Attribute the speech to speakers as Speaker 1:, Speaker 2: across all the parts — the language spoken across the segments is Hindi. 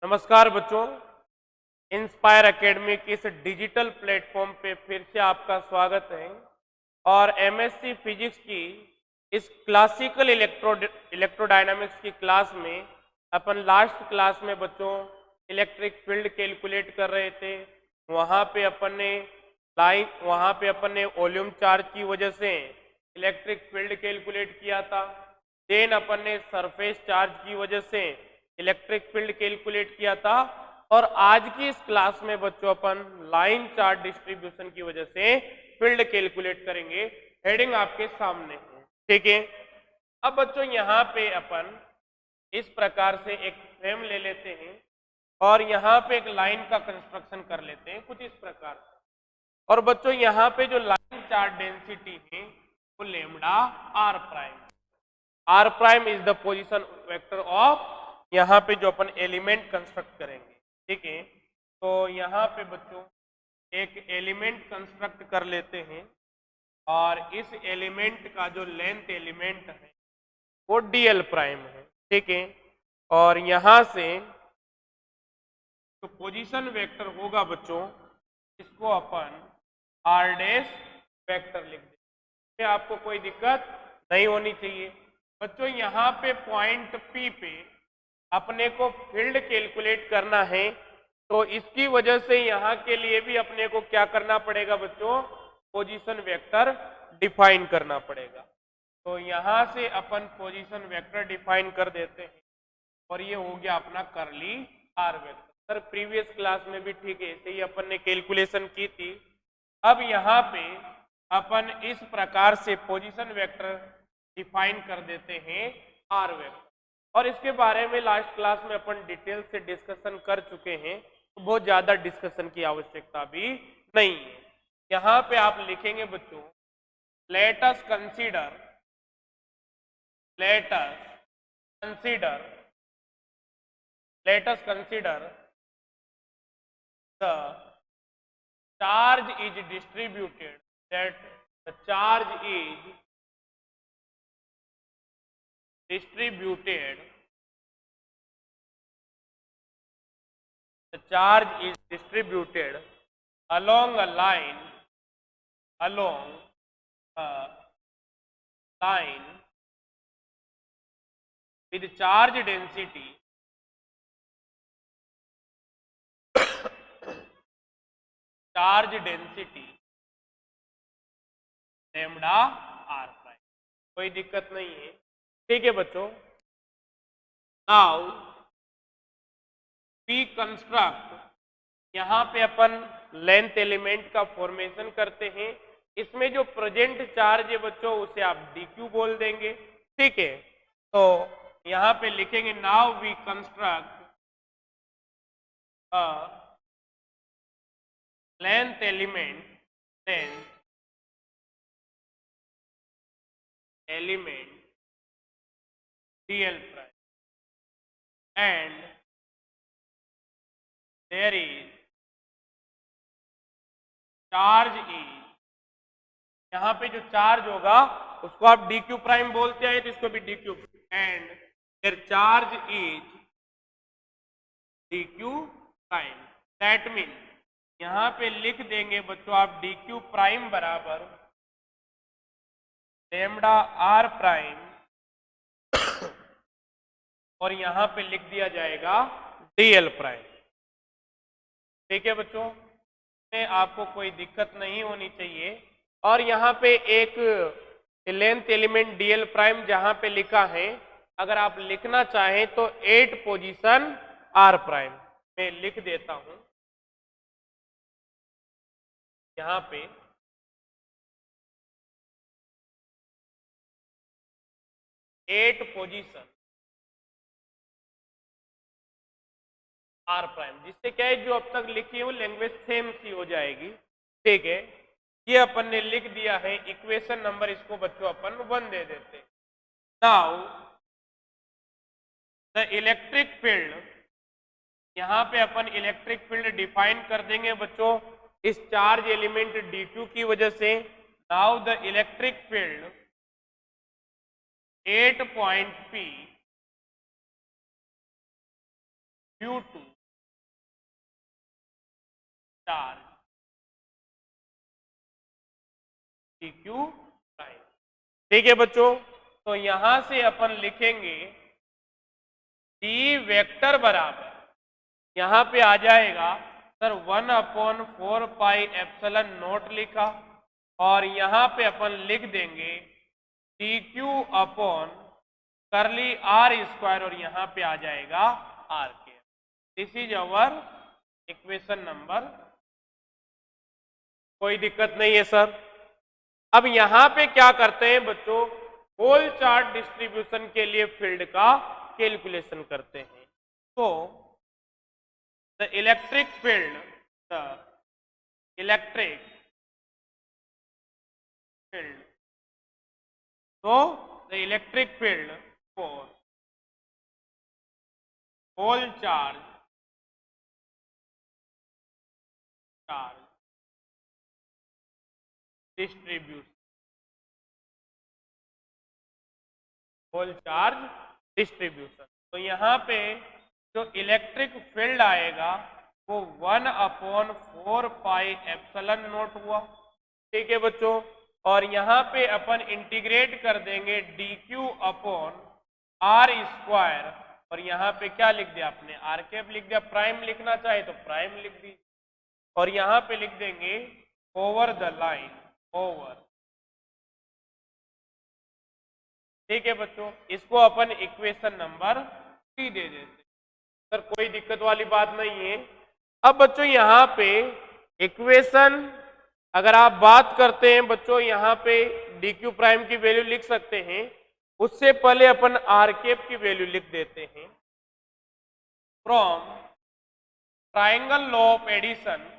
Speaker 1: नमस्कार बच्चों। इंस्पायर एकेडमी की इस डिजिटल प्लेटफॉर्म पे फिर से आपका स्वागत है। और एमएससी फिजिक्स की इस क्लासिकल इलेक्ट्रोडायनामिक्स की क्लास में अपन लास्ट क्लास में बच्चों इलेक्ट्रिक फील्ड कैलकुलेट कर रहे थे। वहाँ पे अपन ने वॉल्यूम चार्ज की वजह से इलेक्ट्रिक फील्ड कैलकुलेट किया था। देन अपन ने सरफेस चार्ज की वजह से इलेक्ट्रिक फील्ड कैलकुलेट किया था। और आज की इस क्लास में बच्चों अपन लाइन चार्ज डिस्ट्रीब्यूशन की वजह से फील्ड कैलकुलेट करेंगे। हेडिंग आपके सामने है, ठीक है। अब बच्चों यहाँ पे अपन इस प्रकार से एक फ्रेम ले लेते हैं और यहाँ पे एक लाइन का कंस्ट्रक्शन कर लेते हैं कुछ इस प्रकार से। और बच्चों यहाँ पे जो लाइन चार्ज डेंसिटी है वो lambda R prime. R prime is the position vector of यहाँ पे जो अपन एलिमेंट कंस्ट्रक्ट करेंगे, ठीक है। तो यहाँ पे बच्चों एक एलिमेंट कंस्ट्रक्ट कर लेते हैं और इस एलिमेंट का जो लेंथ एलिमेंट है वो डीएल प्राइम है, ठीक है। और यहाँ से जो पोजीशन वेक्टर होगा बच्चों इसको अपन आर डैश वेक्टर लिख देंगे। आपको कोई दिक्कत नहीं होनी चाहिए। बच्चों यहाँ पे पॉइंट पी पे अपने को फील्ड कैलकुलेट करना है, तो इसकी वजह से यहाँ के लिए भी अपने को क्या करना पड़ेगा बच्चों, पोजीशन वेक्टर डिफाइन करना पड़ेगा। तो यहाँ से अपन पोजीशन वेक्टर डिफाइन कर देते हैं और ये हो गया अपना curly R vector. Sir previous class में भी ठीक है ऐसे ही अपन ने कैलकुलेशन की थी। अब यहाँ पे अपन इस प्रकार से पोजीशन वेक्टर डिफाइन कर देते हैं आर वेक्टर। और इसके बारे में लास्ट क्लास में अपन डिटेल से डिस्कशन कर चुके हैं, तो बहुत ज्यादा डिस्कशन की आवश्यकता भी नहीं है। यहाँ पे आप लिखेंगे बच्चों let us consider the charge is distributed, that the charge is distributed along a line with charge density lambda r prime. कोई दिक्कत नहीं है, ठीक है बच्चों। नाउ वी कंस्ट्रक्ट, यहाँ पे अपन लेंथ एलिमेंट का फॉर्मेशन करते हैं। इसमें जो प्रेजेंट चार्ज है बच्चों उसे आप dq बोल देंगे, ठीक है। तो यहाँ पे लिखेंगे now we construct length element dl prime and there is charge is, यहाँ पे जो चार्ज होगा उसको आप dq प्राइम बोलते हैं तो इसको भी dq, and there charge is dq prime. That mean यहाँ पे लिख देंगे बच्चों आप dq प्राइम बराबर लेमडा आर प्राइम और यहाँ पे लिख दिया जाएगा dl प्राइम, ठीक है बच्चों। में आपको कोई दिक्कत नहीं होनी चाहिए। और यहाँ पे एक लेंथ एलिमेंट dl प्राइम जहाँ पे लिखा है, अगर आप लिखना चाहें तो 8 पोजीशन r प्राइम में लिख देता हूं। यहाँ पे 8 पोजीशन आर प्राइम, जिससे क्या है जो अब तक लिखी है वो लैंग्वेज सेम सी हो जाएगी, ठीक है। ये अपन ने लिख दिया है इक्वेशन नंबर, इसको बच्चों अपन 1 दे देते। नाउ द इलेक्ट्रिक फील्ड, यहाँ पे अपन इलेक्ट्रिक फील्ड डिफाइन कर देंगे बच्चों इस चार्ज एलिमेंट dq की वजह से। Now the electric field 8 point p due to charge D Q prime. ठीक है बच्चों, तो यहां से अपन लिखेंगे डी वेक्टर बराबर, यहां पे आ जाएगा सर 1/4 पाई एप्सिलॉन नॉट लिखा, और यहां पे अपन लिख देंगे डी क्यू अपॉन करली आर स्क्वायर, और यहां पे आ जाएगा आर के। This is our equation number. कोई दिक्कत नहीं है सर। अब यहां पे क्या करते हैं बच्चों, होल चार्ज डिस्ट्रीब्यूशन के लिए फील्ड का कैलकुलेशन करते हैं। तो the electric field, the electric field, तो the electric field for whole charge distribution, whole charge distribution, तो यहां पे जो इलेक्ट्रिक फील्ड आएगा वो 1/4 पाई एप्सिलॉन नॉट हुआ। ठीक है बच्चों, और यहां पे अपन इंटीग्रेट कर देंगे D Q upon R square, और यहां पे क्या लिख दिया आपने, आर कैप लिख दिया, प्राइम लिखना चाहे तो प्राइम लिख दी, और यहां पे लिख देंगे ओवर द लाइन, ओवर। ठीक है बच्चों, इसको अपन इक्वेशन नंबर 3 दे देते। सर कोई दिक्कत वाली बात नहीं है। अब बच्चों यहां पे इक्वेशन अगर आप बात करते हैं बच्चों, यहां पे डी क्यू प्राइम की वैल्यू लिख सकते हैं, उससे पहले अपन आर कैप की वैल्यू लिख देते हैं। From triangle law of addition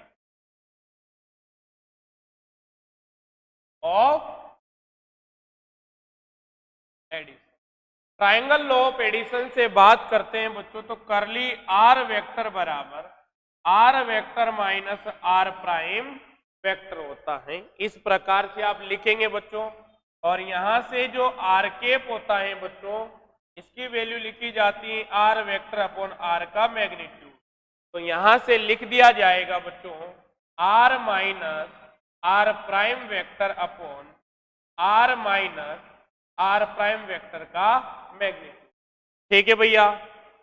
Speaker 1: of addition, triangle law of addition से बात करते हैं बच्चों, तो करली आर वेक्टर बराबर R vector minus R prime vector होता है। इस प्रकार से आप लिखेंगे बच्चों, और यहां से जो आर केप होता है बच्चों, इसकी वैल्यू लिखी जाती है आर वेक्टर अपॉन आर का मैग्नीट्यूड। तो यहां से लिख दिया जाएगा बच्चों R minus R prime vector upon R minus R prime vector का मैग्नीट्यूड। ठीक है भैया,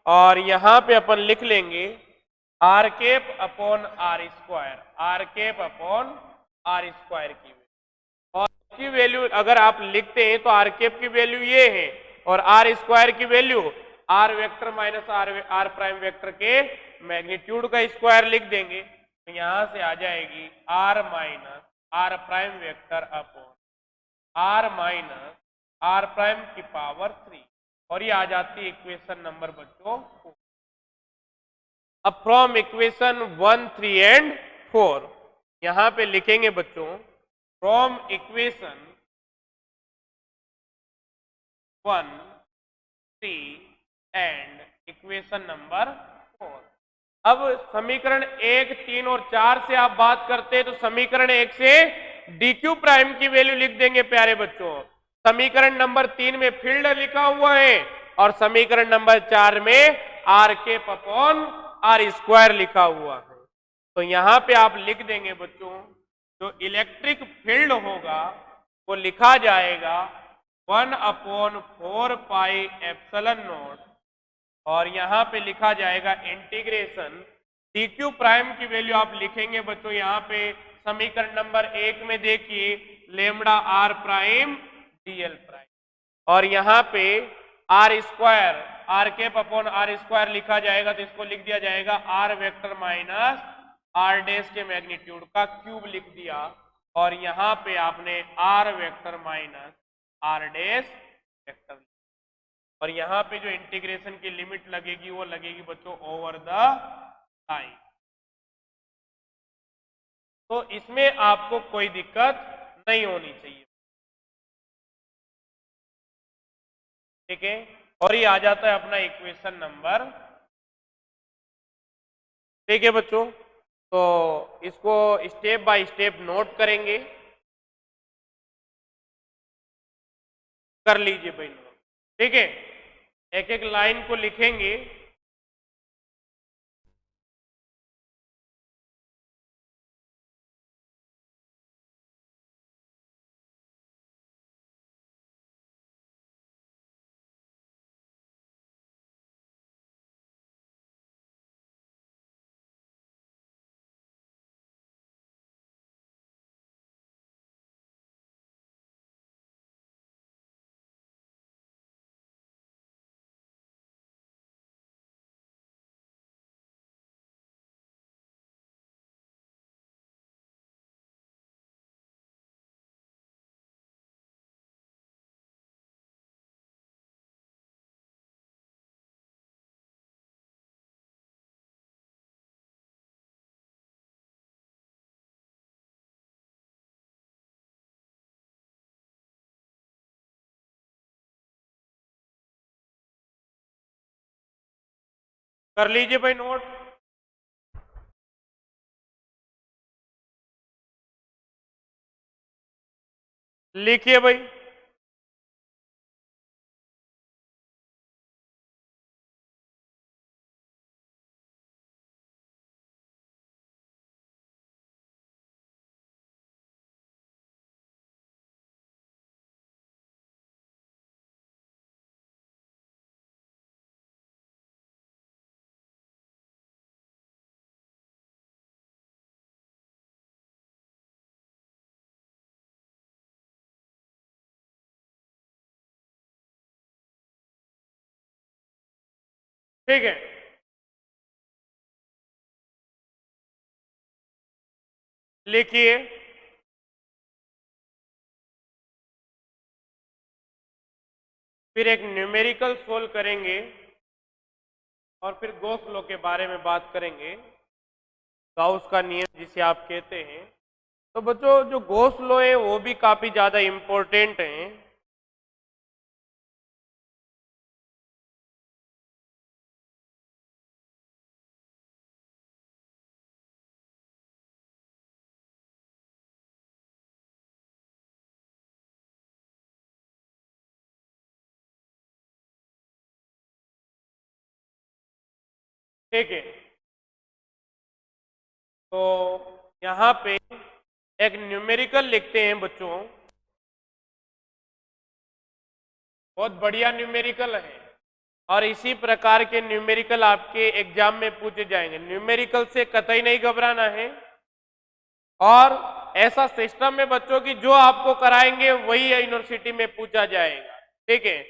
Speaker 1: और यहां पे अपन लिख लेंगे R cap upon R square, R cap upon R square की वैल्यू, और इसकी वैल्यू अगर आप लिखते हैं तो आर केप की वैल्यू ये है, और आर स्क्वायर की value R vector minus R prime vector के मैग्नीट्यूड का स्क्वायर लिख देंगे, तो यहां से आ जाएगी R minus R prime vector upon R minus R prime की पावर 3, और ये आ जाती है इक्वेशन नंबर बच्चों 4। अब फ्रॉम इक्वेशन 1, 3 एंड 4 यहां पे लिखेंगे बच्चों from equation 1, 3 and equation number 4। अब समीकरण 1, 3 और 4 से आप बात करते हैं, तो समीकरण 1 से डी क्यू प्राइम की वैल्यू लिख देंगे प्यारे बच्चों। समीकरण नंबर 3 में फील्ड लिखा हुआ है, और समीकरण नंबर 4 में आर के अपॉन आर स्क्वायर लिखा हुआ है। तो यहां पे आप लिख देंगे बच्चों, जो इलेक्ट्रिक फील्ड होगा वो लिखा जाएगा 1/4 पाई एप्सिलॉन नॉट, और यहां पे लिखा जाएगा इंटीग्रेशन डी क्यू प्राइम की वैल्यू आप लिखेंगे बच्चों, यहां पे समीकरण नंबर 1 में देखिए lambda R prime DL prime, और यहां पे R square R cap upon R square लिखा जाएगा, तो इसको लिख दिया जाएगा R vector minus R dash के मैग्नीट्यूड का क्यूब लिख दिया, और यहां पे आपने R vector minus R dash vector, और यहां पे जो इंटीग्रेशन की लिमिट लगेगी वो लगेगी बच्चों ओवर द लाइन। तो इसमें आपको कोई दिक्कत नहीं होनी चाहिए। ठीक है, और ये आ जाता है अपना इक्वेशन नंबर। ठीक है बच्चों, तो इसको स्टेप बाय स्टेप नोट करेंगे, कर लीजिए भाई नोट। ठीक है, एक एक लाइन को लिखेंगे। कर लीजिए भाई नोट। लिखिए भाई। ठीक है, लिखिए। फिर एक न्यूमेरिकल सोल्व करेंगे और फिर गॉस लॉ के बारे में बात करेंगे, गाउस का नियम जिसे आप कहते हैं। तो बच्चों जो गॉस लॉ है वो भी काफी ज्यादा इंपॉर्टेंट है। ठीक है, तो यहाँ पे एक न्यूमेरिकल लिखते हैं बच्चों, बहुत बढ़िया न्यूमेरिकल है और इसी प्रकार के न्यूमेरिकल आपके एग्जाम में पूछे जाएंगे। न्यूमेरिकल से कतई नहीं घबराना है और ऐसा सिस्टम में बच्चों की जो आपको कराएंगे वही यूनिवर्सिटी में पूछा जाएगा। ठीक है,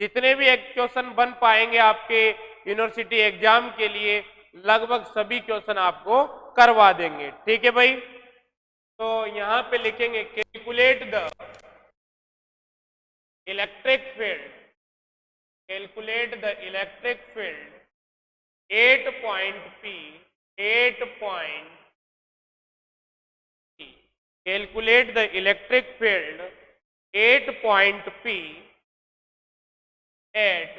Speaker 1: जितने भी एक क्वेश्चन बन पाएंगे आपके यूनिवर्सिटी एग्जाम के लिए लगभग सभी क्वेश्चन आपको करवा देंगे। ठीक है भाई, तो यहां पे लिखेंगे calculate the electric field, calculate the electric field 8 point P, 8 point P, calculate the electric field 8 point P at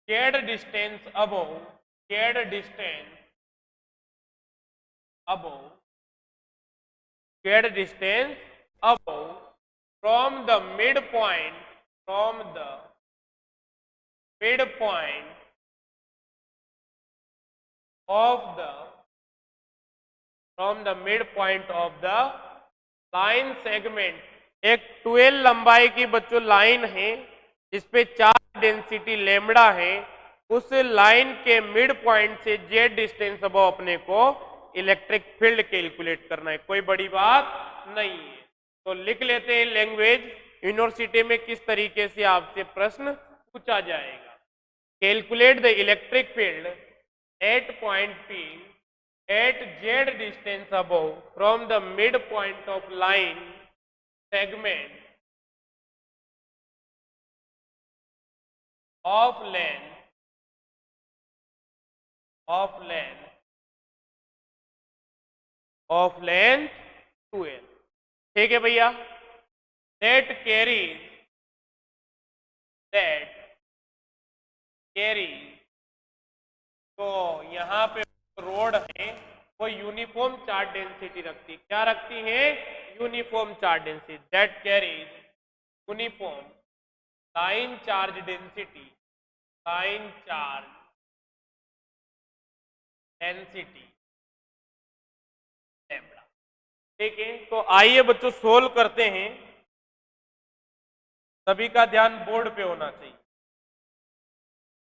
Speaker 1: z distance above, z distance above, z distance above from the midpoint, from the midpoint of the, from the midpoint of the line segment, एक 12 लंबाई की बच्चों लाइन है जिसपे 4 डेंसिटी लेमड़ा है, उस लाइन के मिड पॉइंट से जेड डिस्टेंस अब अपने को इलेक्ट्रिक फील्ड कैलकुलेट करना है, कोई बड़ी बात नहीं है। तो लिख लेते हैं लैंग्वेज, यूनिवर्सिटी में किस तरीके से आपसे प्रश्न पूछा जाएगा। Calculate the electric field at point P at z distance above from the midpoint of line segment of length, of length, of length 2l। ठीक है भैया, that carries, that carries, तो यहां पे रोड है वो यूनिफॉर्म चार्ज डेंसिटी रखती है, क्या रखती है? Uniform charge density, that carries uniform line charge density, line charge density lambda. ठीक है, तो आइए बच्चों सोल्व करते हैं, सभी का ध्यान बोर्ड पे होना चाहिए।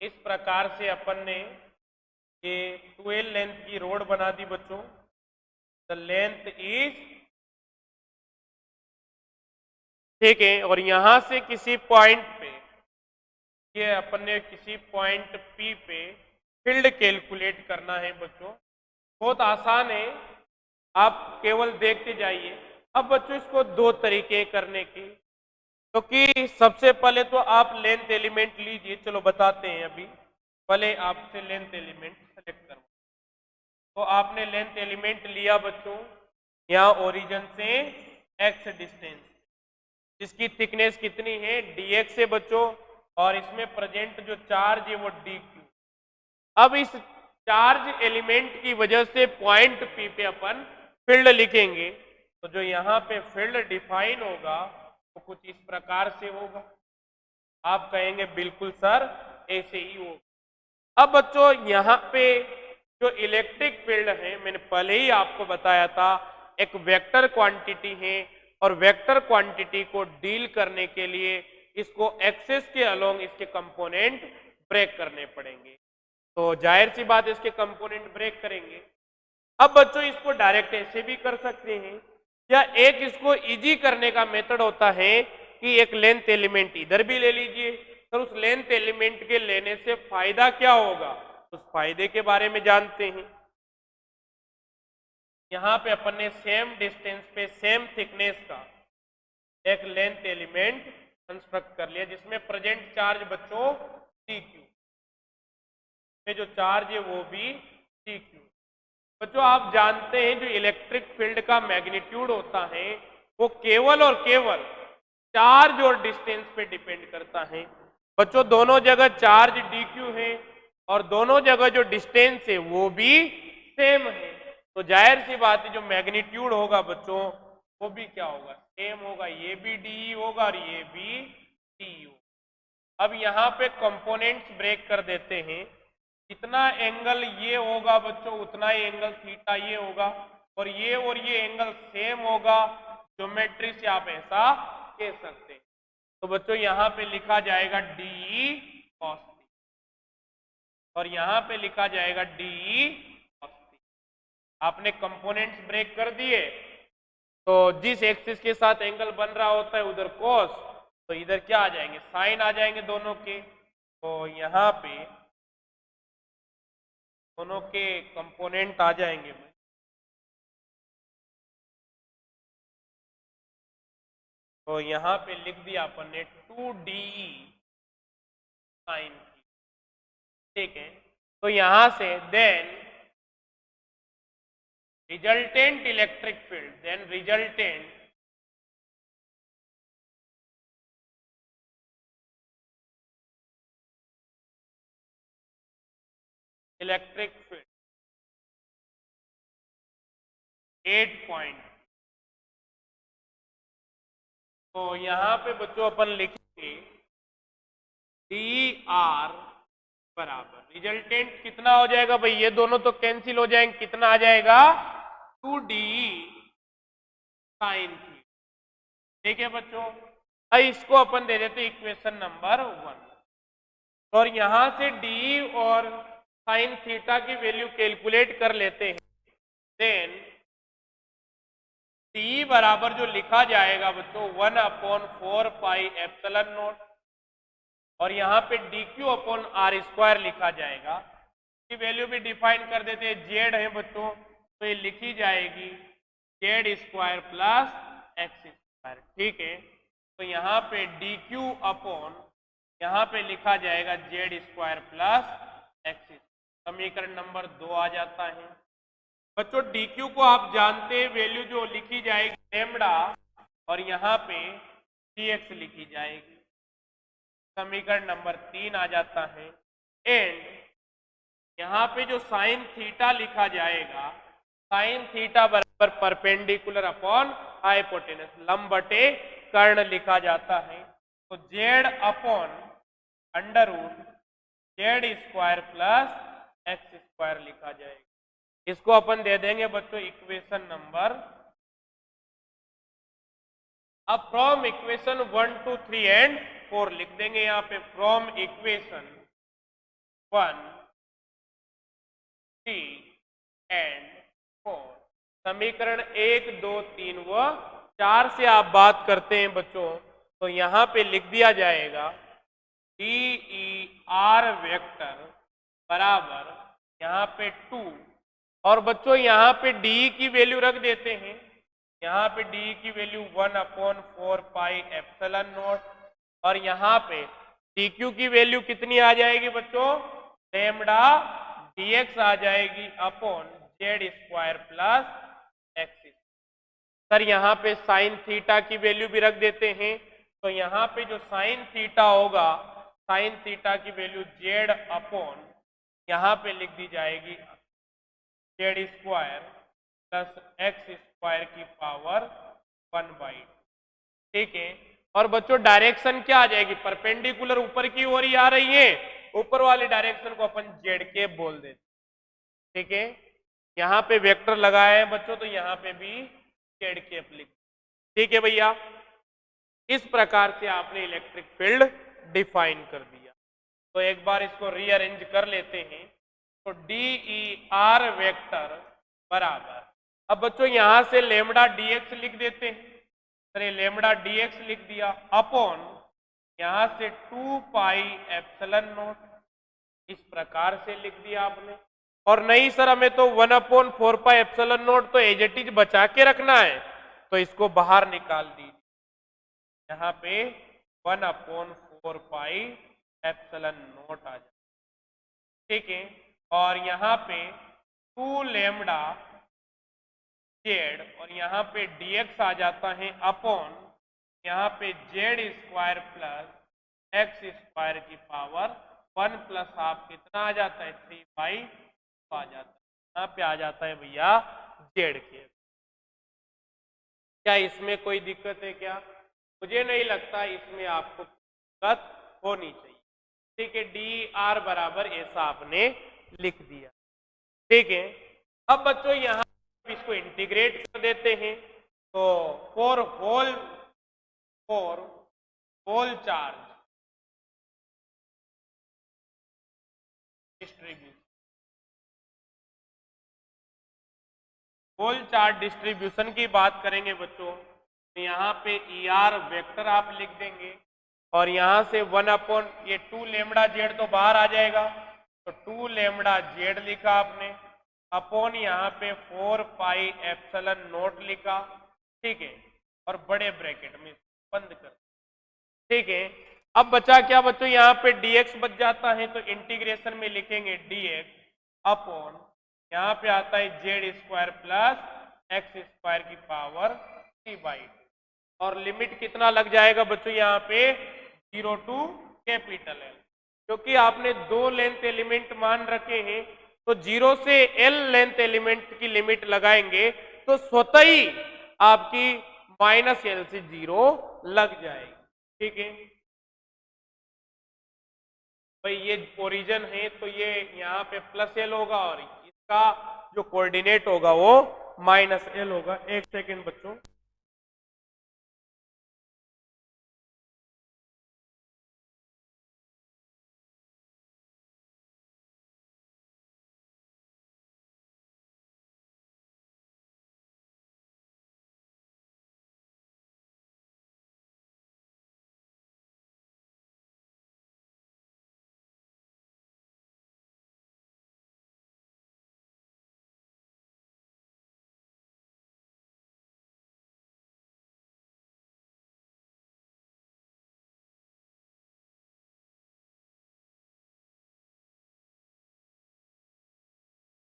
Speaker 1: इस प्रकार से अपन ने ये 12 लेंथ की रोड बना दी बच्चों। द लेंथ इज, ठीक है, और यहां से किसी पॉइंट पे, ये अपन ने किसी पॉइंट P पे फील्ड कैलकुलेट करना है बच्चों, बहुत आसान है, आप केवल देखते जाइए। अब बच्चों इसको दो तरीके करने की, तो कि सबसे पहले तो आप लेंथ एलिमेंट लीजिए, चलो बताते हैं अभी, पहले आपसे लेंथ एलिमेंट सेलेक्ट करो। तो आपने लेंथ एलिमेंट लिया बच्चों, यहाँ ओरिजिन से x डिस्टेंस, जिसकी थिकनेस कितनी है dx है बच्चों, और इसमें प्रेजेंट जो चार्ज है वो डी क्यू। अब इस चार्ज एलिमेंट की वजह से पॉइंट पी पे अपन फील्ड लिखेंगे। तो जो यहाँ पे फील्ड डिफाइन होगा वो कुछ इस प्रकार से होगा। आप कहेंगे बिल्कुल सर ऐसे ही होगा। अब बच्चों यहाँ पे जो इलेक्ट्रिक फील्ड है मैंने पहले ही आपको बताया था एक वेक्टर क्वांटिटी है और वेक्टर क्वांटिटी को डील करने के लिए इसको एक्सेस के अलोंग इसके कंपोनेंट ब्रेक करने पड़ेंगे। तो जाहिर सी बात इसके कंपोनेंट ब्रेक करेंगे। अब बच्चों इसको डायरेक्ट ऐसे भी कर सकते हैं या एक इसको इजी करने का मेथड होता है कि एक लेंथ एलिमेंट इधर भी ले लीजिए। तो उस लेंथ एलिमेंट के लेने से फायदा क्या होगा उस फायदे के बारे में जानते हैं। यहां पे अपन ने सेम डिस्टेंस पे सेम थिकनेस का एक लेंथ एलिमेंट कंस्ट्रक्ट कर लिया जिसमें प्रेजेंट चार्ज बच्चों डी क्यू में जो चार्ज है वो भी डी क्यू। बच्चों आप जानते हैं जो इलेक्ट्रिक फील्ड का मैग्नीट्यूड होता है वो केवल और केवल चार्ज और डिस्टेंस पे डिपेंड करता है। बच्चों दोनों जगह चार्ज डी क्यू है और दोनों जगह जो डिस्टेंस है वो भी सेम है। तो जाहिर सी बात है जो मैग्नीट्यूड होगा बच्चों वो भी क्या होगा सेम होगा। ये भी डी होगा और ये भी डी होगा। अब यहाँ पे कंपोनेंट्स ब्रेक कर देते हैं। जितना एंगल ये होगा बच्चों उतना ही एंगल थीटा ये होगा और ये एंगल सेम होगा। ज्योमेट्री से आप ऐसा कह सकते हैं। तो बच्चों यहाँ पे लिखा जाएगा डी कॉस थीटा और यहाँ पे लिखा जाएगा डी कॉस थीटा। आपने कंपोनेंट्स ब्रेक कर दिए तो जिस एक्सिस के साथ एंगल बन रहा होता है उधर कॉस तो इधर क्या आ जाएंगे साइन आ जाएंगे दोनों के। तो यहाँ पे दोनों के कंपोनेंट आ जाएंगे। तो यहां पे लिख दिया अपन ने 2d साइन की। ठीक है तो यहां से then resultant electric field then resultant electric field 8 point. तो यहां पे बच्चों अपन लिखेंगे डी आर बराबर रिजल्टेंट कितना हो जाएगा भाई ये दोनों तो कैंसिल हो जाएंगे। कितना आ जाएगा 2d साइन थीटा। ठीक है बच्चों इसको अपन दे देते इक्वेशन नंबर 1 और यहां से डी और साइन थीटा की वैल्यू कैलकुलेट कर लेते हैं। देन टी बराबर जो लिखा जाएगा बच्चों 1/4 पाई एप्सिलॉन नॉट और यहाँ पे D Q upon R square लिखा जाएगा। की वैल्यू भी डिफाइन कर देते हैं जेड है बच्चों तो ये लिखी जाएगी Z square plus X square. ठीक है तो यहाँ पे डी क्यू अपॉन यहाँ पे लिखा जाएगा जेड स्क्वायर प्लस एक्स। समीकरण नंबर 2 आ जाता है। बच्चों डी क्यू को आप जानते हैं वैल्यू जो लिखी जाएगी लैम्बडा और यहाँ पे डी एक्स लिखी जाएगी। समीकरण नंबर 3 आ जाता है। एंड यहाँ पे जो साइन थीटा लिखा जाएगा साइन थीटा बराबर परपेंडिकुलर अपॉन हाइपोटेनस लंब बटे कर्ण लिखा जाता है। तो Z upon under root Z square plus X square लिखा जाएगा। इसको अपन दे देंगे बच्चों इक्वेशन नंबर। अब फ्रॉम इक्वेशन 1 2 3 एंड 4 लिख देंगे यहाँ पे फ्रॉम इक्वेशन 1 3 एंड 4 समीकरण 1 2 3 व 4 से आप बात करते हैं बच्चों तो यहाँ पे लिख दिया जाएगा डी ई आर वेक्टर बराबर यहाँ पे 2 और बच्चों यहाँ पे डी की वैल्यू रख देते हैं। यहाँ पे डी की वैल्यू 1/4 पाई एप्सिलॉन नॉट और यहाँ पे डी क्यू की वैल्यू कितनी आ जाएगी बच्चों लैम्बडा dx आ जाएगी upon Z square plus x. Sir यहाँ पे साइन थीटा की वैल्यू भी रख देते हैं। तो यहाँ पे जो साइन थीटा होगा साइन थीटा की वैल्यू जेड अपॉन यहाँ पे लिख दी जाएगी Z square plus X square की पावर 1/2। ठीक है, और बच्चों डायरेक्शन क्या आ जाएगी, परपेंडिकुलर ऊपर की ओर ही आ रही है, ऊपर वाली डायरेक्शन को अपन जेड कैप बोल देते। ठीक है, यहाँ पे वेक्टर लगाए हैं बच्चों, तो यहाँ पे भी जेड कैप लिख। ठीक है भैया, इस प्रकार से आपने इलेक्ट्रिक फील्ड डिफाइन कर दिया। तो एक बार इसको रीअरेंज कर लेते हैं। तो डी ई आर वेक्टर बराबर, अब बच्चों यहां से लेमडा डीएक्स लिख देते हैं। सर लेमडा डीएक्स लिख दिया अपॉन यहां से 2 पाई एप्सिलॉन नॉट, इस प्रकार से लिख दिया आपने। और नहीं सर हमें तो 1/4 पाई एप्सिलॉन नॉट तो एज इट इज बचा के रखना है, तो इसको बाहर निकाल दीजिए। यहाँ पे 1/4 पाई एप्सिलॉन नॉट आ जाए। ठीक है, और यहाँ पे 2 लेमडा जेड और यहाँ पे dx आ जाता है अपॉन यहाँ पे Z square plus X square की पावर 1 प्लस हाफ कितना आ जाता है 3/2 आ जाता है। यहाँ पे आ जाता है भैया जेड के। क्या इसमें कोई दिक्कत है क्या? मुझे नहीं लगता इसमें आपको दिक्कत होनी चाहिए। ठीक है, डी आर बराबर ऐसा आपने लिख दिया। ठीक है, अब बच्चों यहाँ इसको इंटीग्रेट कर देते हैं। तो for whole charge distribution, whole charge distribution की बात करेंगे बच्चों, तो यहाँ पे ई आर वेक्टर आप लिख देंगे और यहाँ से 1 ये 2 लेमडा जेड तो बाहर आ जाएगा, तो 2 लेमडा जेड लिखा आपने अपॉन यहाँ पे 4 पाई एप्सिलॉन नॉट लिखा। ठीक है, और बड़े ब्रैकेट में बंद कर। ठीक है, अब बचा क्या बच्चों, यहाँ पे dx बच जाता है, तो इंटीग्रेशन में लिखेंगे dx अपॉन यहाँ पे आता है Z square plus X square की पावर 3/2, और लिमिट कितना लग जाएगा बच्चों यहाँ पे 0 टू कैपिटल एल, क्योंकि आपने 2 लेंथ एलिमेंट मान रखे हैं, तो 0 से एल लेंथ एलिमेंट की लिमिट लगाएंगे तो स्वतः ही आपकी -L से 0 लग जाएगी। ठीक है भाई, ये ओरिजिन है तो ये यहाँ पे +L होगा और इसका जो कोऑर्डिनेट होगा वो -L होगा। एक सेकेंड बच्चों,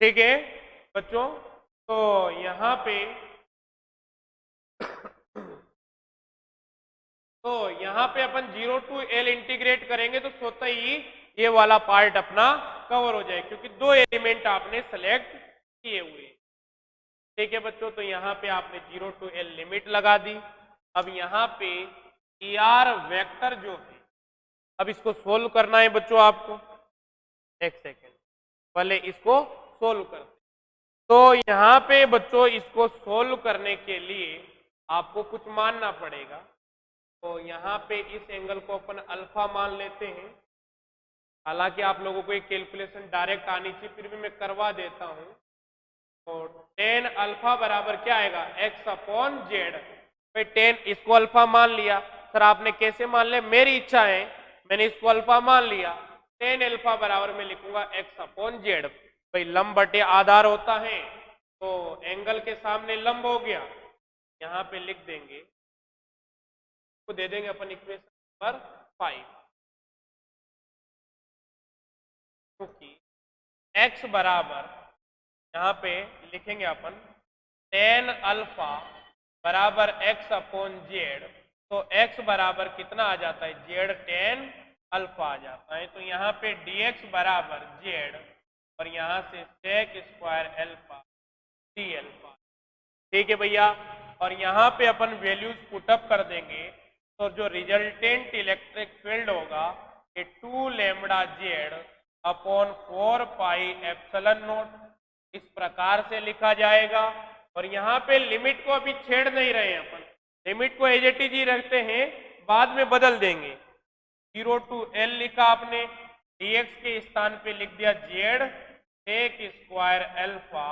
Speaker 1: ठीक है बच्चों, तो यहाँ पे तो यहाँ पे अपन 0 टू L इंटीग्रेट करेंगे तो स्वतः ही ये वाला पार्ट अपना कवर हो जाए, क्योंकि 2 एलिमेंट आपने सेलेक्ट किए हुए। ठीक है बच्चों, तो यहाँ पे आपने 0 टू L लिमिट लगा दी। अब यहाँ पे ER वेक्टर जो है, अब इसको सोल्व करना है बच्चों आपको। एक सेकेंड, पहले इसको सोल्व करते। तो यहाँ पे बच्चों इसको सोल्व करने के लिए आपको कुछ मानना पड़ेगा। तो यहाँ पे इस एंगल को अपन अल्फा मान लेते हैं। हालांकि आप लोगों को एक कैलकुलेशन डायरेक्ट आनी चाहिए, फिर भी मैं करवा देता हूँ। तो tan अल्फा बराबर क्या आएगा x अपॉन जेड। भाई tan इसको अल्फा मान लिया, सर आपने कैसे मान लिया, मेरी इच्छा है मैंने इसको अल्फा मान लिया। tan अल्फा बराबर में लिखूंगा x अपॉन जेड। भाई लंब बटे आधार होता है, तो एंगल के सामने लंब हो गया, यहाँ पे लिख देंगे, को दे देंगे अपन इक्वेशन नंबर 5, क्योंकि x बराबर यहाँ पे लिखेंगे अपन tan अल्फा बराबर x अपॉन जेड, तो x बराबर कितना आ जाता है जेड tan अल्फा आ जाता है। तो यहाँ पे dx बराबर जेड और यहाँ से sec square alpha D alpha. ठीक है भैया। और यहाँ पे अपन वैल्यूज पुटअप कर देंगे तो जो रिजल्टेंट इलेक्ट्रिक फील्ड होगा ये 2 lambda Z upon 4 pi epsilon not इस प्रकार से लिखा जाएगा। और यहाँ पे लिमिट को अभी छेड़ नहीं रहे हैं अपन, लिमिट को एज इट इज ही रखते हैं, बाद में बदल देंगे। 0 to L लिखा आपने, dx के स्थान पे लिख दिया Z sec square alpha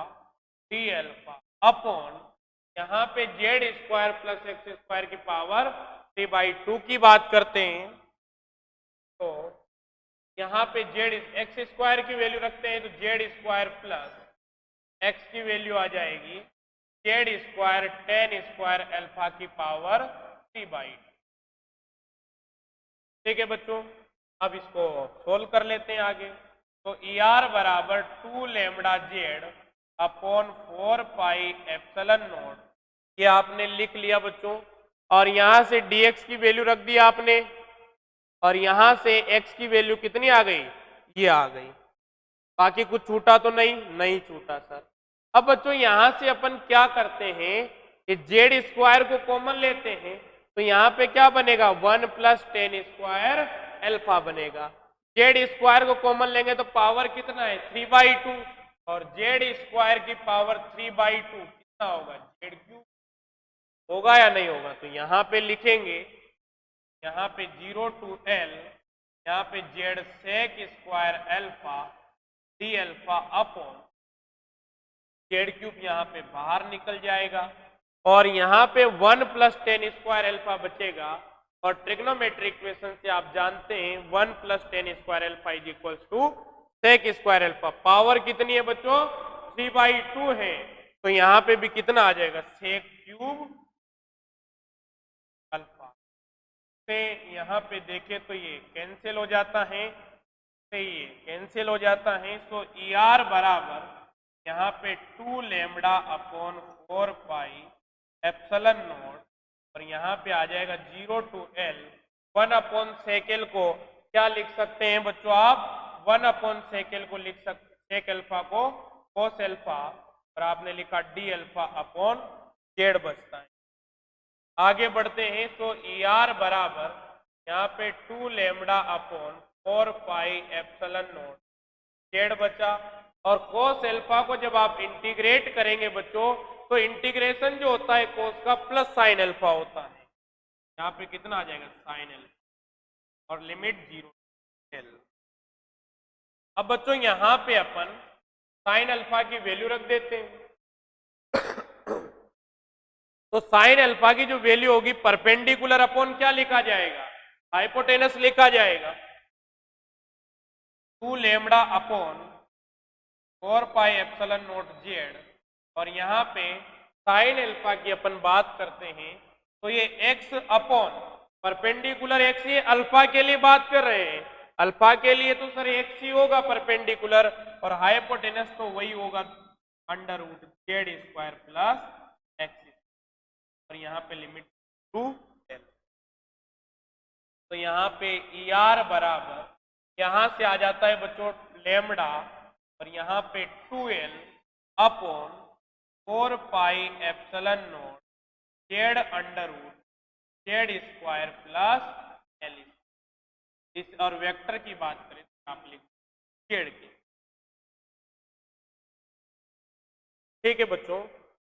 Speaker 1: D alpha upon यहाँ पे Z square plus X square की पावर 3/2 की बात करते हैं। तो यहाँ पे जेड एक्स स्क्वायर की वैल्यू रखते हैं तो जेड स्क्वायर प्लस एक्स की वैल्यू आ जाएगी Z square tan square alpha की पावर 3/2। ठीक है बच्चों, अब इसको सोल्व कर लेते हैं आगे। तो ई आर बराबर 2 lambda Z upon 4 pi epsilon not ये आपने लिख लिया बच्चों। और यहां से dx की वैल्यू रख दी आपने और यहां से x की वैल्यू कितनी आ गई, ये आ गई। बाकी कुछ छूटा तो नहीं छूटा सर। अब बच्चों यहां से अपन क्या करते हैं कि जेड स्क्वायर को कॉमन लेते हैं तो यहाँ पे क्या बनेगा 1 प्लस 10 स्क्वायर अल्फा बनेगा। जेड स्क्वायर को कॉमन लेंगे तो पावर कितना है 3/2 और जेड स्क्वायर की पावर 3/2 कितना होगा जेड क्यूब होगा या नहीं होगा। तो यहाँ पे लिखेंगे, यहाँ पे 0 to L, यहाँ पे Z sec square alpha D alpha upon Z cube यहाँ पे बाहर निकल जाएगा और यहाँ पे 1 प्लस 10 स्क्वायर अल्फा बचेगा। और ट्रिग्नोमेट्रिक इक्वेशन से आप जानते हैं 1 plus 10 square alpha is equal to sec square alpha. Power कितनी है बच्चों 3/2 है तो यहाँ पे भी कितना आ जाएगा सेक क्यूब अल्फा। से यहाँ पे देखें तो ये कैंसिल हो जाता है, से ये कैंसिल हो जाता है। सो ई आर बराबर यहाँ पे 2 lambda upon 4 pi epsilon not और यहाँ पे आ जाएगा 0 to L 1 अपॉन सेकेल को क्या लिख सकते हैं बच्चों आप 1 अपॉन सेकेल को लिख सकते, सेक अल्फा को कोस अल्फा और आपने लिखा डी अल्फा अपॉन जेड बचता है। आगे बढ़ते हैं तो ई आर बराबर यहाँ पे 2 lambda upon 4 pi epsilon naught Z बचा। और कोस अल्फा को जब आप इंटीग्रेट करेंगे बच्चों तो इंटीग्रेशन जो होता है कोस का प्लस साइन अल्फा होता है, यहाँ पे कितना आ जाएगा साइन अल्फा और लिमिट 0 L। अब बच्चों यहाँ पे अपन साइन अल्फा की वैल्यू रख देते हैं तो साइन अल्फा की जो वैल्यू होगी परपेंडिकुलर अपॉन क्या लिखा जाएगा हाइपोटेनस लिखा जाएगा 2 lambda upon 4 pi epsilon naught Z. और यहाँ पे साइन अल्फा की अपन बात करते हैं तो ये x अपॉन परपेंडिकुलर x, ये अल्फा के लिए बात कर रहे हैं, अल्फा के लिए तो सर x ही होगा परपेंडिकुलर और हाइपोटेनस तो वही होगा under root Z square plus X और यहाँ पे लिमिट 2 L। तो यहाँ पे ई आर बराबर यहाँ से आ जाता है बच्चों लैम्बडा और यहाँ पे 2L upon 4 pi epsilon naught Z under root Z square plus L। इस और वेक्टर की बात करें तो आप लिख जेड की। ठीक है बच्चों,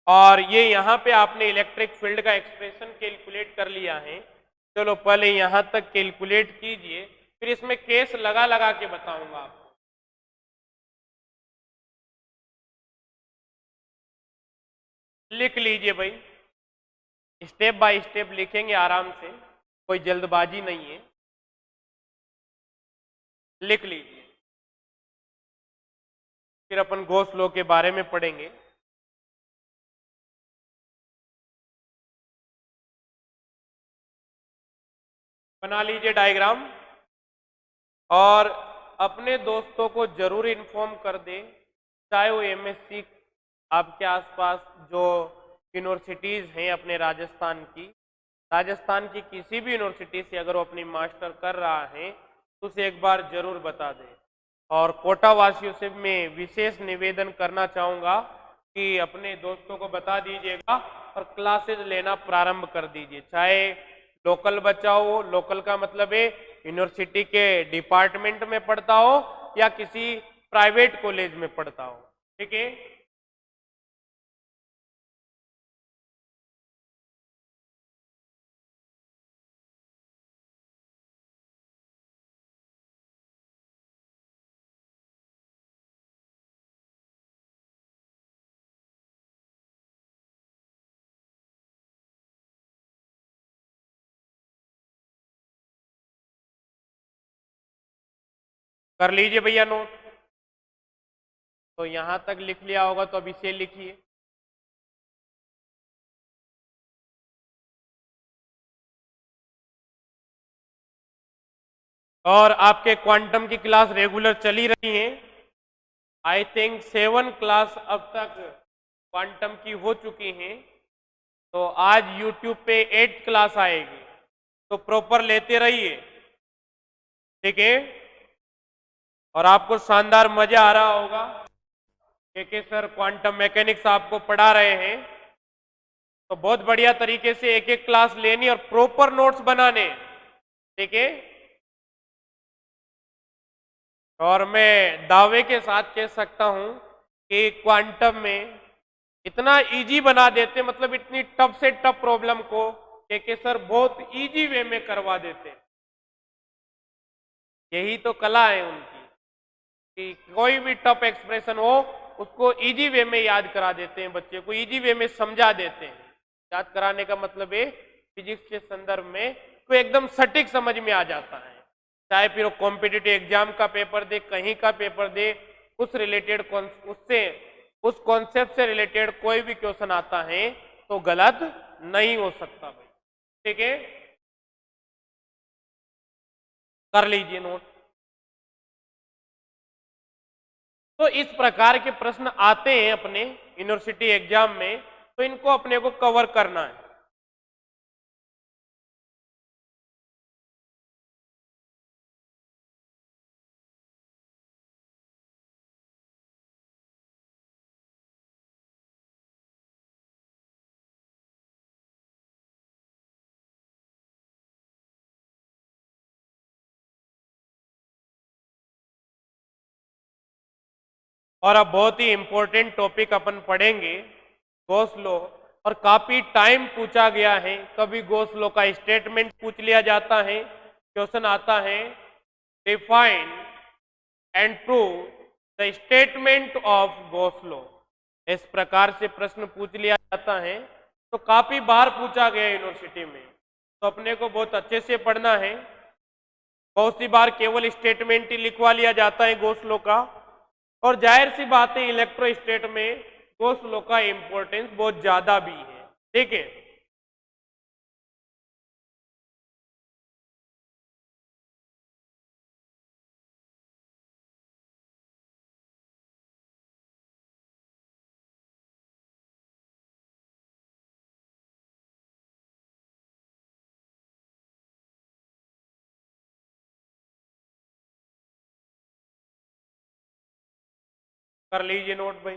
Speaker 1: और ये यहाँ पे आपने इलेक्ट्रिक फील्ड का एक्सप्रेशन कैलकुलेट कर लिया है। चलो पहले यहाँ तक कैलकुलेट कीजिए फिर इसमें केस लगा लगा के बताऊंगा आपको। लिख लीजिए भाई, स्टेप बाय स्टेप लिखेंगे आराम से, कोई जल्दबाजी नहीं है। लिख लीजिए फिर अपन गॉस लॉ के बारे में पढ़ेंगे। बना लीजिए डायग्राम और अपने दोस्तों को जरूर इन्फॉर्म कर दें, चाहे वो एमएससी आपके आसपास जो यूनिवर्सिटीज़ हैं अपने राजस्थान की किसी भी यूनिवर्सिटी से अगर वो अपनी मास्टर कर रहा है उसे एक बार जरूर बता दें। और कोटा वासियों से मैं विशेष निवेदन करना चाहूँगा कि अपने दोस्तों को बता दीजिएगा और क्लासेस लेना प्रारंभ कर दीजिए। चाहे लोकल बच्चा हो, लोकल का मतलब है यूनिवर्सिटी के डिपार्टमेंट में पढ़ता हो या किसी प्राइवेट कॉलेज में पढ़ता हो। ठीक है। कर लीजिए भैया नोट। तो यहां तक लिख लिया होगा तो अब इसे लिखिए। और आपके क्वांटम की क्लास रेगुलर चली रही है। आई थिंक 7 क्लास अब तक क्वांटम की हो चुकी हैं। तो आज यूट्यूब पे 8 क्लास आएगी, तो प्रॉपर लेते रहिए। ठीक है। और आपको शानदार मजा आ रहा होगा। के सर क्वांटम मैकेनिक्स आपको पढ़ा रहे हैं, तो बहुत बढ़िया तरीके से एक एक क्लास लेनी और प्रॉपर नोट्स बनाने। ठीक है। और मैं दावे के साथ कह सकता हूं कि क्वांटम में इतना इजी बना देते, मतलब इतनी टफ से टफ प्रॉब्लम को के सर बहुत इजी वे में करवा देते। यही तो कला है उनकी कि कोई भी टफ एक्सप्रेशन हो उसको इजी वे में याद करा देते हैं, बच्चे को इजी वे में समझा देते हैं। याद कराने का मतलब है फिजिक्स के संदर्भ में तो एकदम सटीक समझ में आ जाता है। चाहे फिर वो कॉम्पिटिटिव एग्जाम का पेपर दे, कहीं का पेपर दे, उस रिलेटेड उससे उस कॉन्सेप्ट से रिलेटेड कोई भी क्वेश्चन आता है तो गलत नहीं हो सकता भाई। ठीक है। कर लीजिए नोट। तो इस प्रकार के प्रश्न आते हैं अपने यूनिवर्सिटी एग्जाम में, तो इनको अपने को कवर करना है। और अब बहुत ही इंपॉर्टेंट टॉपिक अपन पढ़ेंगे, गॉस लॉ। और काफी टाइम पूछा गया है, कभी गॉस लॉ का स्टेटमेंट पूछ लिया जाता है, क्वेश्चन आता है define and prove the statement of Gauss law. इस प्रकार से प्रश्न पूछ लिया जाता है, तो काफी बार पूछा गया यूनिवर्सिटी में, तो अपने को बहुत अच्छे से पढ़ना है। बहुत सी बार केवल स्टेटमेंट ही लिखवा लिया जाता है गॉस लॉ का, और जाहिर सी बात है इलेक्ट्रोस्टेट में गॉस लॉ का इंपॉर्टेंस बहुत ज्यादा भी है। ठीक है। कर लीजिए नोट भाई।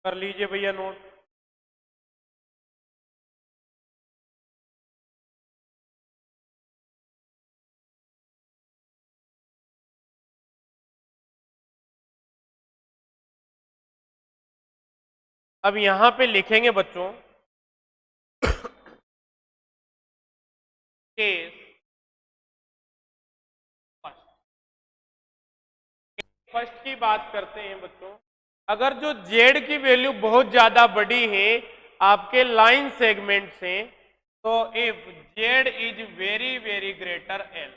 Speaker 1: कर लीजिए भैया नोट। अब यहां पे लिखेंगे बच्चों केस फर्स्ट। फर्स्ट की बात करते हैं बच्चों। अगर जो जेड की वैल्यू बहुत ज्यादा बड़ी है आपके लाइन सेगमेंट से, तो if Z is very very greater L,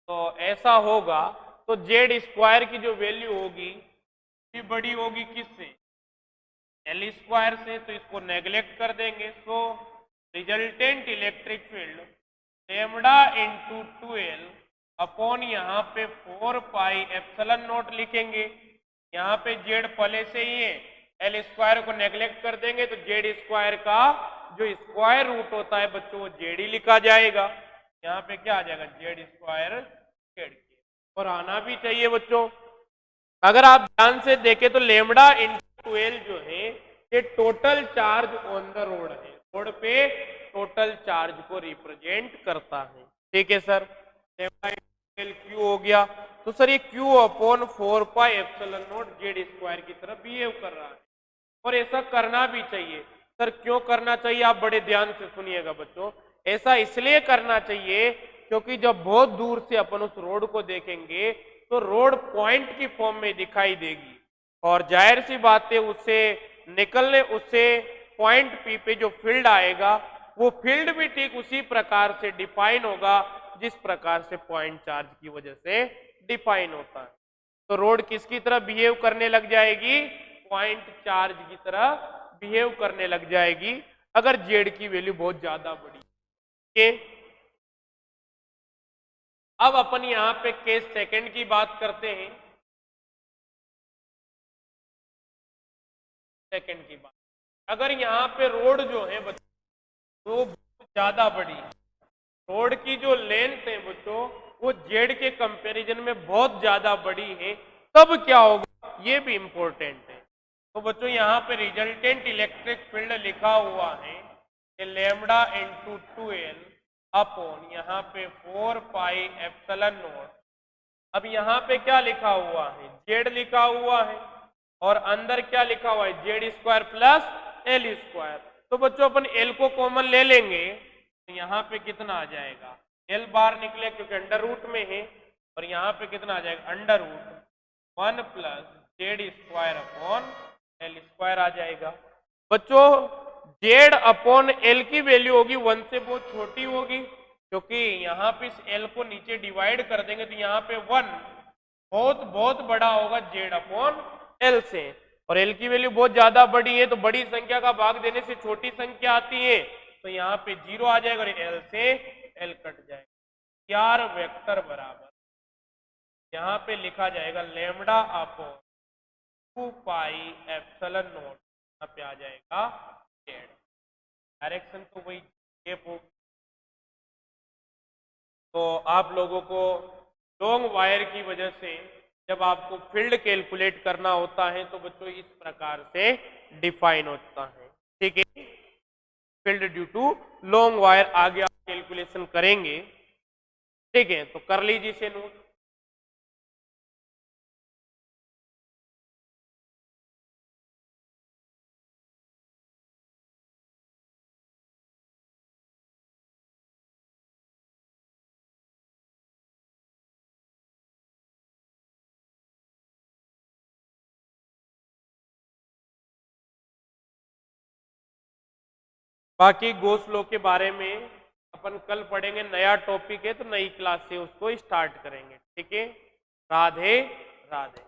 Speaker 1: तो ऐसा होगा तो जेड स्क्वायर की जो वैल्यू होगी ये बड़ी होगी किससे, एल स्क्वायर से, तो इसको नेग्लेक्ट कर देंगे। So resultant electric field lambda into 2L upon यहाँ पे 4 पाई एप्सिलॉन नॉट लिखेंगे। यहाँ पे जेड पहले से ही है, एल स्क्वायर को नेग्लेक्ट कर देंगे तो जेड स्क्वायर का जो स्क्वायर रूट होता है बच्चों वो जेड ही लिखा जाएगा। यहाँ पे क्या आ जाएगा, जेड स्क्वायर जेड, और आना भी चाहिए बच्चों। अगर आप ध्यान से देखें तो लेमडा इंटू 12 जो है ये total charge on the road है, रोड पे टोटल चार्ज को रिप्रेजेंट करता है। ठीक है सर, लेमडा इंटू 12 क्यू हो गया, तो सर ये Q upon 4 pi epsilon naught Z square की तरफ बिहेव कर रहा है, और ऐसा करना भी चाहिए। सर क्यों करना चाहिए, आप बड़े ध्यान से सुनिएगा बच्चों। ऐसा इसलिए करना चाहिए क्योंकि जब बहुत दूर से अपन उस रोड को देखेंगे तो रोड पॉइंट की फॉर्म में दिखाई देगी, और जाहिर सी बात है उससे निकलने, उससे पॉइंट पी पे जो फील्ड आएगा वो फील्ड भी ठीक उसी प्रकार से डिफाइन होगा जिस प्रकार से पॉइंट चार्ज की वजह से डिफाइन होता है। तो रोड किसकी तरह बिहेव करने लग जाएगी, पॉइंट चार्ज की तरह बिहेव करने लग जाएगी अगर जेड की वैल्यू बहुत ज्यादा बड़ी है। अब अपन यहां पे केस सेकंड की बात करते हैं। सेकंड की बात, अगर यहां पे रोड जो है बच्चों वो बहुत ज्यादा बड़ी है, रोड की जो लेंथ है बच्चों वो जेड के कंपैरिजन में बहुत ज्यादा बड़ी है, तब क्या होगा ये भी इंपॉर्टेंट है। तो बच्चों यहाँ पे रिजल्टेंट इलेक्ट्रिक फील्ड लिखा हुआ है कि लेमडा इंटू 2L अपॉन यहाँ पे 4 पाई एप्सिलॉन नॉट। अब यहाँ पे क्या लिखा हुआ है, जेड लिखा हुआ है, और अंदर क्या लिखा हुआ है, Z square plus L square. तो बच्चों अपन एल को कॉमन ले लेंगे तो यहाँ पे कितना आ जाएगा, एल बार निकले क्योंकि अंडर रूट में है, और यहाँ पे कितना आ जाएगा, under root 1 plus Z square upon L square आ जाएगा। बच्चों जेड अपॉन एल की वैल्यू होगी 1 से बहुत छोटी होगी, क्योंकि यहाँ पे इस एल को नीचे डिवाइड कर देंगे तो यहाँ पे 1 बहुत बहुत बड़ा होगा जेड अपॉन एल से, और एल की वैल्यू बहुत ज्यादा बड़ी है तो बड़ी संख्या का भाग देने से छोटी संख्या आती है, तो यहाँ पे 0 आ जाएगा और एल से एल कट जाएगा। यार वेक्टर बराबर यहाँ पे लिखा जाएगा lambda upon 2 pi epsilon not, यहाँ पे आ जाएगा जेड, डायरेक्शन तो वही जेप होगी। तो आप लोगों को लॉन्ग वायर की वजह से जब आपको फील्ड कैलकुलेट करना होता है तो बच्चों इस प्रकार से डिफाइन होता है। ठीक है, field due to long wire आगे आप कैलकुलेशन करेंगे। ठीक है, तो कर लीजिए इसे नोट। बाकी गोस लॉ के बारे में अपन कल पढ़ेंगे, नया टॉपिक है तो नई क्लास से उसको स्टार्ट करेंगे। ठीक है, राधे राधे।